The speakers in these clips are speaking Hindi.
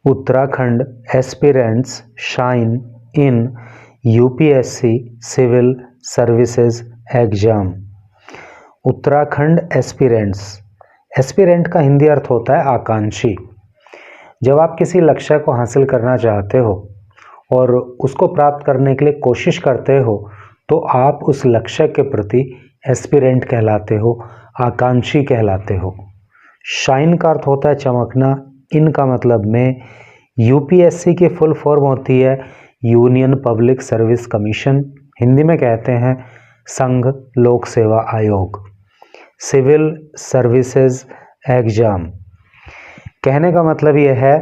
Uttarakhand aspirants shine in UPSC civil services exam. Uttarakhand aspirant का हिंदी अर्थ होता है आकांक्षी। जब आप किसी लक्ष्य को हासिल करना चाहते हो और उसको प्राप्त करने के लिए कोशिश करते हो तो आप उस लक्ष्य के प्रति एस्पिरेंट कहलाते हो, आकांक्षी कहलाते हो। शाइन का अर्थ होता है चमकना, इन का मतलब में। यूपीएससी की फुल फॉर्म होती है union public service commission, Hindi में कहते हैं संघ लोक सेवा आयोग। सिविल सर्विसेज एग्जाम, कहने का मतलब यह है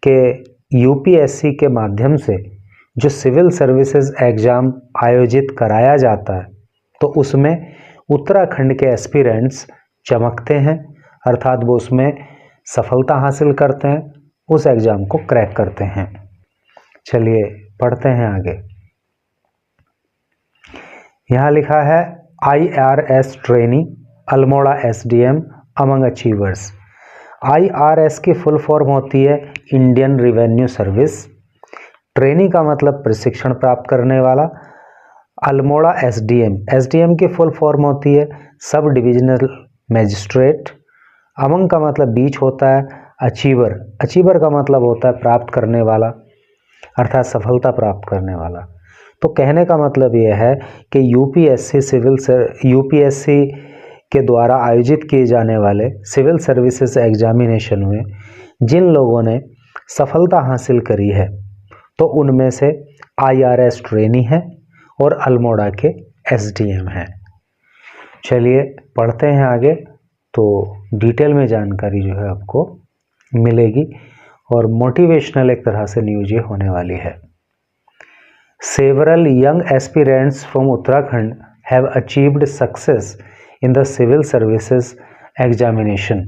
कि यूपीएससी के माध्यम से जो सिविल सर्विसेज एग्जाम आयोजित कराया जाता है तो उसमें उत्तराखंड के एस्पिरेंट्स चमकते हैं, अर्थात वो उसमें सफलता हासिल करते हैं, उस एग्जाम को क्रैक करते हैं। चलिए पढ़ते हैं आगे। यहाँ लिखा है IRS trainee Almora SDM among achievers. IRS की फुल फॉर्म होती है इंडियन रिवेन्यू सर्विस। ट्रेनी का मतलब प्रशिक्षण प्राप्त करने वाला। अल्मोड़ा SDM की फुल फॉर्म होती है सब डिविजनल मैजिस्ट्रेट। अमंग का मतलब बीच होता है। अचीवर का मतलब होता है प्राप्त करने वाला, अर्थात सफलता प्राप्त करने वाला। तो कहने का मतलब यह है कि यूपीएससी के द्वारा आयोजित किए जाने वाले सिविल सर्विसेज एग्जामिनेशन में जिन लोगों ने सफलता हासिल करी है तो उनमें से IRS ट्रेनी है और अल्मोड़ा के SDM हैं। चलिए पढ़ते हैं आगे, तो डिटेल में जानकारी जो है आपको मिलेगी और मोटिवेशनल एक तरह से न्यूज ये होने वाली है। Several young aspirants from Uttarakhand have achieved success in the civil services examination.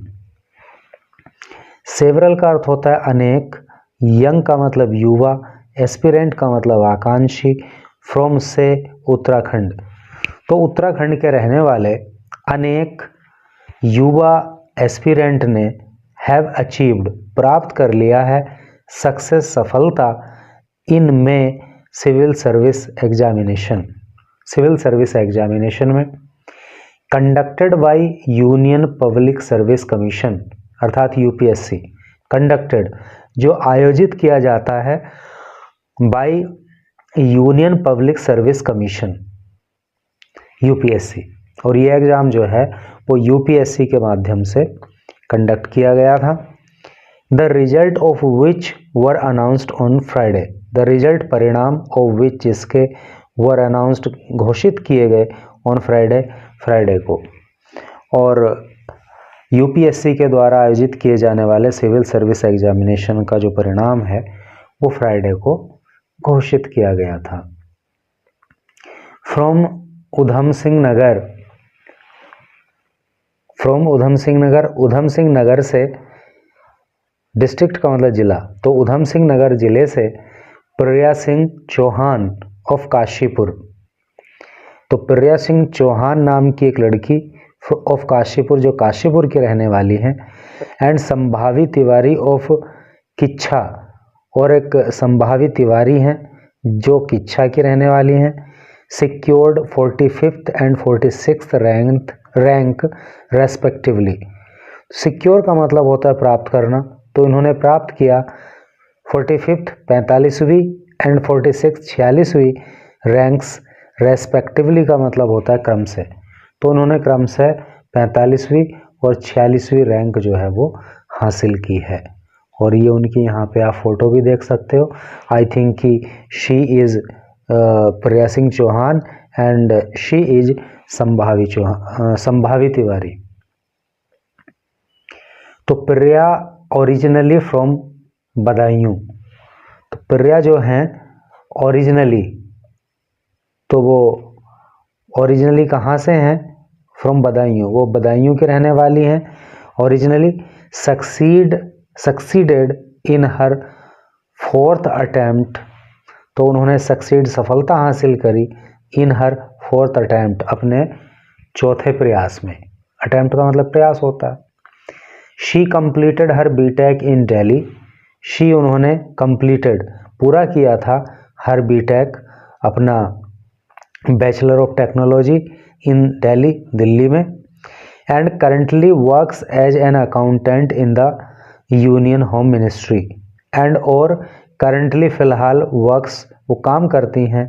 Several का अर्थ होता है अनेक, young का मतलब युवा, एस्पिरेंट का मतलब आकांक्षी, फ्रॉम से उत्तराखंड। तो उत्तराखंड के रहने वाले अनेक युवा एस्पिरेंट ने हैव अचीव्ड प्राप्त कर लिया है, सक्सेस सफलता, इन में सिविल सर्विस एग्जामिनेशन में। Conducted by union public service commission अर्थात यूपीएससी। कंडक्टेड जो आयोजित किया जाता है by union public service commission UPSC, और ये एग्जाम जो है वो यूपीएससी के माध्यम से कंडक्ट किया गया था। The result of which were announced on Friday. The result परिणाम ऑफ विच जिसके वर अनाउंस्ड घोषित किए गए ऑन फ्राइडे को। और यूपीएससी के द्वारा आयोजित किए जाने वाले सिविल सर्विस एग्जामिनेशन का जो परिणाम है वो फ्राइडे को घोषित किया गया था। फ्रॉम उधम सिंह नगर से, डिस्ट्रिक्ट का मतलब जिला, तो उधम सिंह नगर जिले से प्रिया सिंह चौहान ऑफ काशीपुर। तो प्रिया सिंह चौहान नाम की एक लड़की ऑफ काशीपुर जो काशीपुर की रहने वाली हैं, एंड संभावी तिवारी ऑफ किच्छा, और एक संभावी तिवारी हैं जो किच्छा की रहने वाली हैं। Secured 45th and 46th rank respectively. Secure का मतलब होता है प्राप्त करना, तो इन्होंने प्राप्त किया 45th 45वीं एंड 46th 46वीं रैंक्स रेस्पेक्टिवली का मतलब होता है क्रम से। तो उन्होंने क्रम से 45वीं और 46वीं रैंक जो है वो हासिल की है। और ये उनकी यहाँ पे आप फोटो भी देख सकते हो। आई थिंक कि she is Priya Singh Chauhan and she is Sambhavi Tiwari. तो प्रिया ओरिजिनली फ्रॉम बदायूं। तो प्रिया जो हैं ओरिजिनली, तो वो ओरिजिनली कहाँ से हैं? फ्रॉम बदायूं, वो बदायूं के रहने वाली हैं। Originally succeeded in her 4th attempt, तो उन्होंने सफलता हासिल करी इन हर 4th अटेम्प्ट, अपने चौथे प्रयास में। अटेम्प्ट का मतलब प्रयास होता है। She completed her BTech in Delhi. She उन्होंने कंप्लीटेड पूरा किया था हर बीटेक अपना bachelor of technology in Delhi Delhi में and currently works as an accountant in the union home ministry and और करंटली फ़िलहाल वर्क्स वो काम करती हैं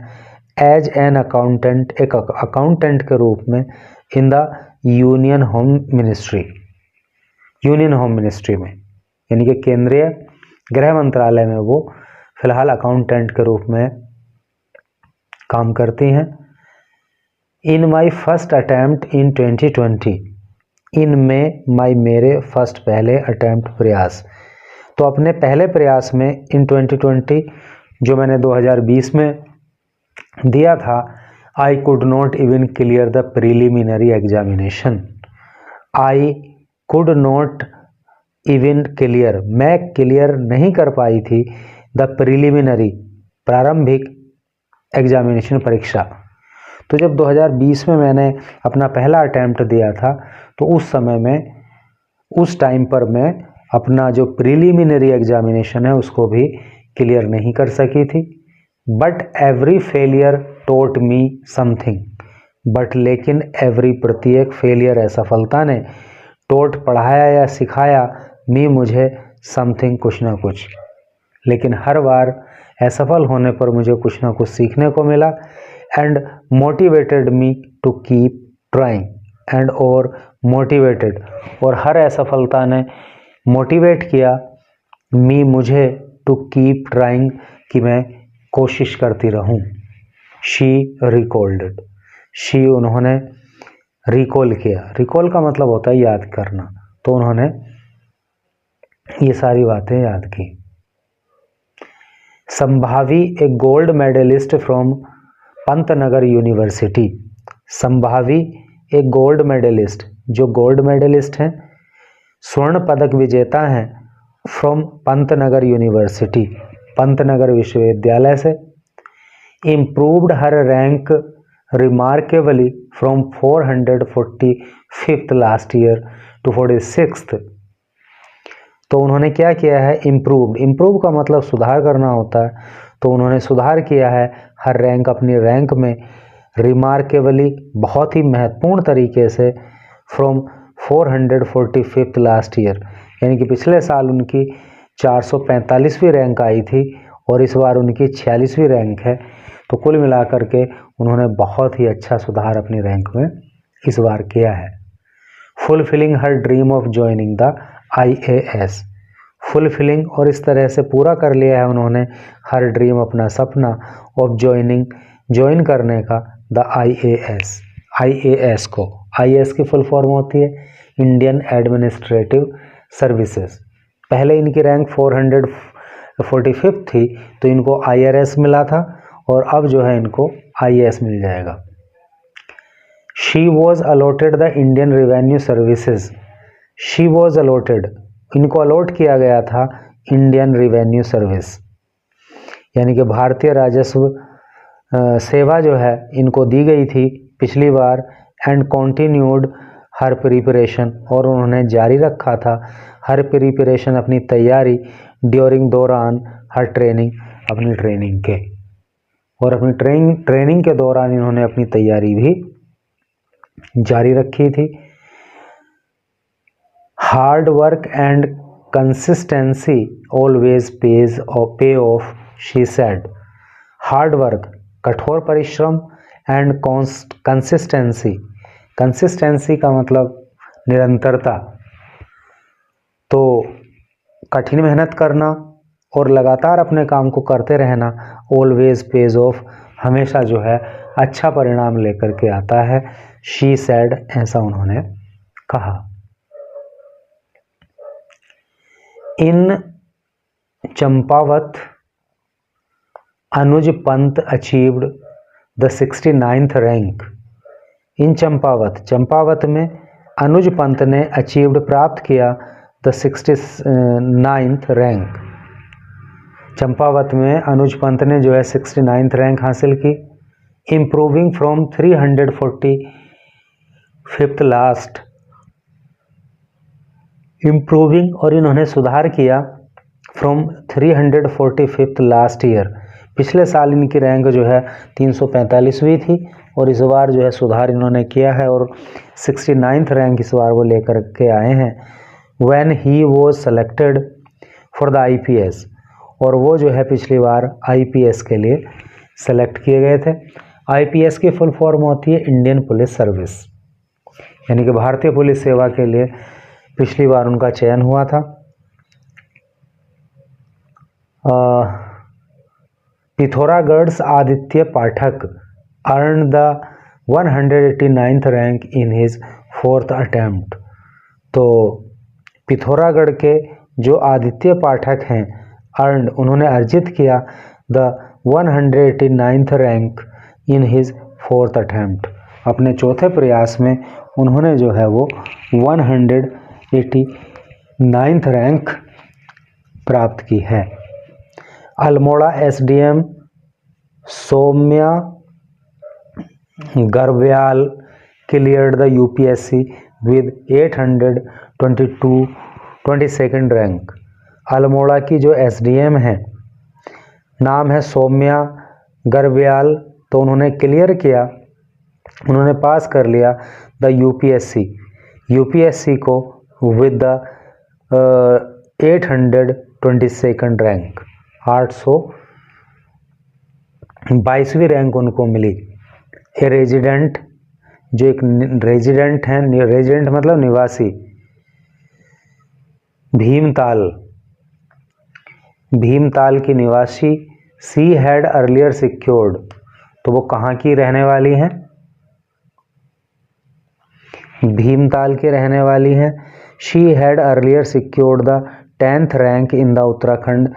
एज एन अकाउंटेंट एक अकाउंटेंट के रूप में in the union home ministry में यानी कि केंद्रीय गृह मंत्रालय में वो फिलहाल अकाउंटेंट के रूप में काम करती हैं। इन माई फर्स्ट अटैम्प्ट इन 2020 इनमें मेरे फर्स्ट पहले अटैम्प्ट प्रयास तो अपने पहले प्रयास में इन 2020 जो मैंने 2020 में दिया था I could not even clear the preliminary examination I could not even clear मैं क्लियर नहीं कर पाई थी द प्रिलिमिनरी प्रारंभिक एग्जामिनेशन परीक्षा। तो जब 2020 में मैंने अपना पहला अटैम्प्ट दिया था तो उस समय में उस टाइम पर मैं अपना जो प्रिलिमिनरी एग्जामिनेशन है उसको भी क्लियर नहीं कर सकी थी। But every failure taught me something but लेकिन एवरी प्रत्येक फेलियर असफलता ने टोट पढ़ाया या सिखाया मी मुझे समथिंग कुछ ना कुछ। लेकिन हर बार असफल होने पर मुझे कुछ ना कुछ सीखने को मिला and motivated me to keep trying and और मोटिवेटेड और हर असफलता ने मोटिवेट किया मी मुझे टू कीप ट्राइंग कि मैं कोशिश करती रहूं। शी रिकॉल्ड शी उन्होंने रिकॉल किया। रिकॉल का मतलब होता है याद करना, तो उन्होंने ये सारी बातें याद की। Sambhavi a gold medalist from Pantnagar university Sambhavi a gold medalist जो गोल्ड मेडलिस्ट हैं स्वर्ण पदक विजेता हैं फ्रॉम पंतनगर यूनिवर्सिटी पंतनगर विश्वविद्यालय से improved her rank remarkably from 445th last year to 46th। तो उन्होंने क्या किया है इम्प्रूव का मतलब सुधार करना होता है, तो उन्होंने सुधार किया है हर रैंक अपनी रैंक में रिमार्केबली बहुत ही महत्वपूर्ण तरीके से फ्रॉम 445th लास्ट ईयर यानी कि पिछले साल उनकी 445वीं रैंक आई थी और इस बार उनकी 46वीं रैंक है। तो कुल मिलाकर के उन्होंने बहुत ही अच्छा सुधार अपनी रैंक में इस बार किया है। Fulfilling her dream of joining the IAS fulfilling और इस तरह से पूरा कर लिया है उन्होंने हर ड्रीम अपना सपना ऑफ ज्वाइन करने का द IAS को। IAS की फुल फॉर्म होती है इंडियन एडमिनिस्ट्रेटिव सर्विसेज। पहले इनकी रैंक 445 थी तो इनको IRS मिला था और अब जो है इनको IAS मिल जाएगा। She was allotted the Indian revenue services she was allotted इनको अलॉट किया गया था इंडियन रेवेन्यू सर्विस यानी कि भारतीय राजस्व सेवा जो है इनको दी गई थी पिछली बार एंड कॉन्टिन्यूड हर प्रिपरेशन और उन्होंने जारी रखा था हर प्रिपरेशन अपनी तैयारी ड्यूरिंग दौरान हर ट्रेनिंग अपनी ट्रेनिंग के और अपनी ट्रेनिंग के दौरान इन्होंने अपनी तैयारी भी जारी रखी थी। Hard work and consistency always पे of she said hard work कठोर परिश्रम एंड कंसिस्टेंसी का मतलब निरंतरता, तो कठिन मेहनत करना और लगातार अपने काम को करते रहना ऑलवेज पेज ऑफ हमेशा जो है अच्छा परिणाम लेकर के आता है। शी सेड ऐसा उन्होंने कहा। In Champawat Anuj Pant achieved the 69th rank in Champawat में अनुज पंत ने अचीव्ड प्राप्त किया द 69th रैंक। चंपावत में अनुज पंत ने जो है 69th रैंक हासिल की। Improving from 345th last improving और इन्होंने सुधार किया फ्रॉम 345th लास्ट ईयर। पिछले साल इनकी रैंक जो है 345वीं थी और इस बार जो है सुधार इन्होंने किया है और 69th रैंक इस बार वो लेकर के आए हैं। When he was selected for the IPS, और वो जो है पिछली बार IPS के लिए सेलेक्ट किए गए थे। IPS की फुल फॉर्म होती है इंडियन पुलिस सर्विस, यानी कि भारतीय पुलिस सेवा के लिए पिछली बार उनका चयन हुआ था। Pithoragarh Aditya Pathak earn the 189th rank in his 4th attempt. तो पिथौरागढ़ के जो आदित्य पाठक हैं अर्न, उन्होंने अर्जित किया the 189th rank in his 4th attempt. अपने चौथे प्रयास में उन्होंने जो है वो 189th रैंक प्राप्त की है। Almora SDM Saumya Garbyal cleared the UPSC with 822 rank. Almora की जो SDM है, नाम है सौम्या गर्ब्याल, तो उन्होंने क्लियर किया, उन्होंने पास कर लिया द UPSC को विद द 822 रैंक। 822वीं रैंक उनको मिली। ए रेजिडेंट, जो एक रेजिडेंट हैं, रेजिडेंट मतलब निवासी, भीमताल की निवासी, शी हैड अर्लियर सिक्योर्ड, तो वो कहाँ की रहने वाली हैं? भीमताल की रहने वाली हैं। She had earlier secured the 10th rank in the Uttarakhand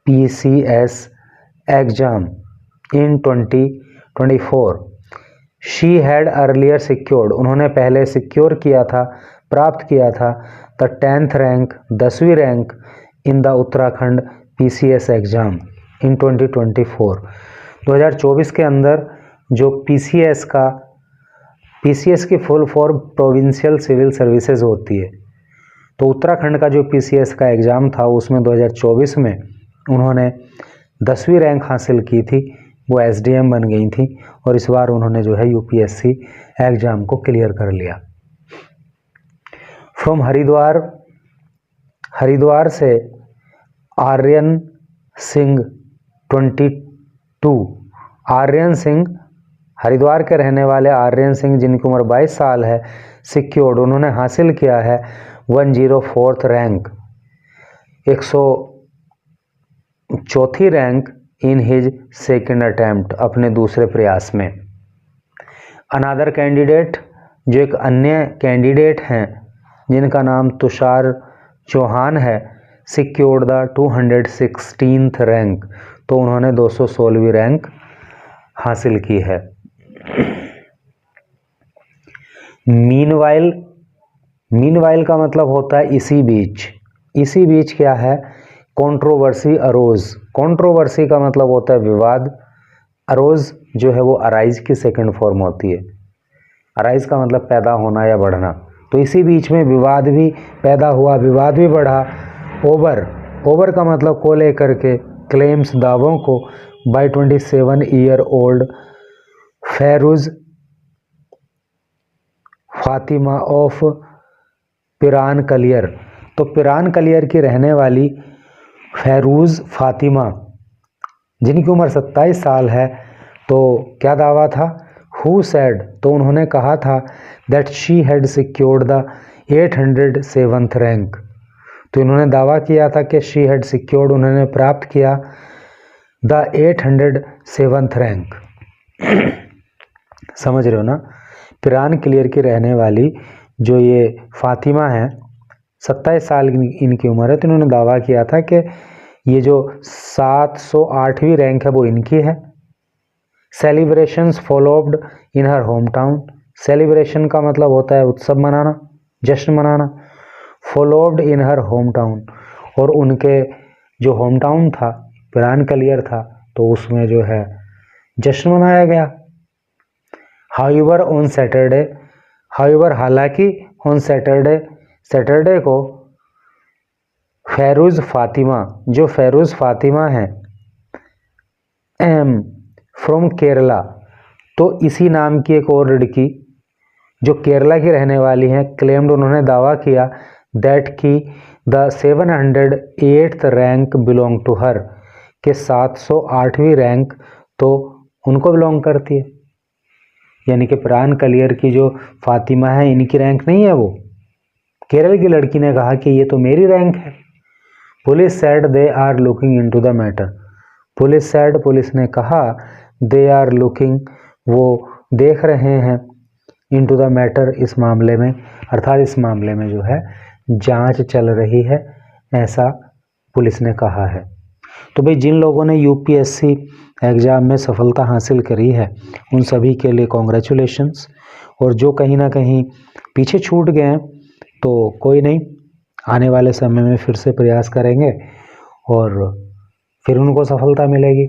PCS exam in 2024। She had earlier secured, उन्होंने पहले सिक्योर किया था, प्राप्त किया था द 10th रैंक, 10वीं rank in the Uttarakhand PCS exam in 2024। 2024 के अंदर जो PCS की full form provincial civil services होती है, तो उत्तराखंड का जो PCS का एग्ज़ाम था उसमें 2024 में उन्होंने 10वीं रैंक हासिल की थी, वो SDM बन गई थी और इस बार उन्होंने जो है UPSC एग्ज़ाम को क्लियर कर लिया। फ्रॉम हरिद्वार से आर्यन सिंह 22, आर्यन सिंह, हरिद्वार के रहने वाले आर्यन सिंह जिनकी उम्र 22 साल है, सिक्योर्ड, उन्होंने हासिल किया है 104th रैंक, 104वीं rank in his 2nd attempt, अपने दूसरे प्रयास में। अनादर कैंडिडेट, जो एक अन्य कैंडिडेट हैं जिनका नाम तुषार चौहान है, सिक्योर्ड द 216th रैंक, तो उन्होंने 216वीं रैंक हासिल की है। मीनवाइल का मतलब होता है इसी बीच। इसी बीच क्या है? Controversy arrows. कंट्रोवर्सी का मतलब होता है विवाद। अरोज जो है वो अराइज की सेकंड फॉर्म होती है। अराइज का मतलब पैदा होना या बढ़ना, तो इसी बीच में विवाद भी पैदा हुआ, विवाद भी बढ़ा। ओवर का मतलब को लेकर के, क्लेम्स दावों को, by 27-year-old Fairuz Fatima of Piran Kaliyar. तो पिरान कलियर की रहने वाली फैरूज फातिमा जिनकी उम्र 27 साल है, तो क्या दावा था? हु सेड, तो उन्होंने कहा था that she had secured the 807th rank, तो इन्होंने दावा किया था कि शी हैड सिक्योर्ड, उन्होंने प्राप्त किया द 807th रैंक। समझ रहे हो ना? पिरान कलियर की रहने वाली जो ये फातिमा है, 27 साल इनकी उम्र है, तो इन्होंने दावा किया था कि ये जो 708वीं रैंक है वो इनकी है। Celebrations followed in her home town. Celebration का मतलब होता है उत्सव मनाना, जश्न मनाना। Followed in her home town, और उनके जो होम टाउन था, पिरान कलियर था, तो उसमें जो है जश्न मनाया गया। हाउएवर ऑन सैटरडे, हालांकि ऑन सैटरडे को फेरुज़ फातिमा, जो फेरुज़ फातिमा है, एम फ्रॉम केरला, तो इसी नाम की एक और लड़की जो केरला की रहने वाली हैं, क्लेम्ड, उन्होंने दावा किया दैट की the 708th rank belong to her, के 708वीं रैंक तो उनको बिलोंग करती है। यानी कि प्राण कलियर की जो फातिमा है, इनकी रैंक नहीं है, वो केरल की लड़की ने कहा कि ये तो मेरी रैंक है। Police said they are looking into the matter, police said, police ने कहा, दे आर लुकिंग, वो देख रहे हैं, इनटू द मैटर, इस मामले में, अर्थात इस मामले में जो है जांच चल रही है, ऐसा पुलिस ने कहा है। तो भाई जिन लोगों ने यूपीएससी एग्ज़ाम में सफलता हासिल करी है उन सभी के लिए कॉन्ग्रेचुलेशंस, और जो कहीं ना कहीं पीछे छूट गए हैं तो कोई नहीं, आने वाले समय में फिर से प्रयास करेंगे और फिर उनको सफलता मिलेगी।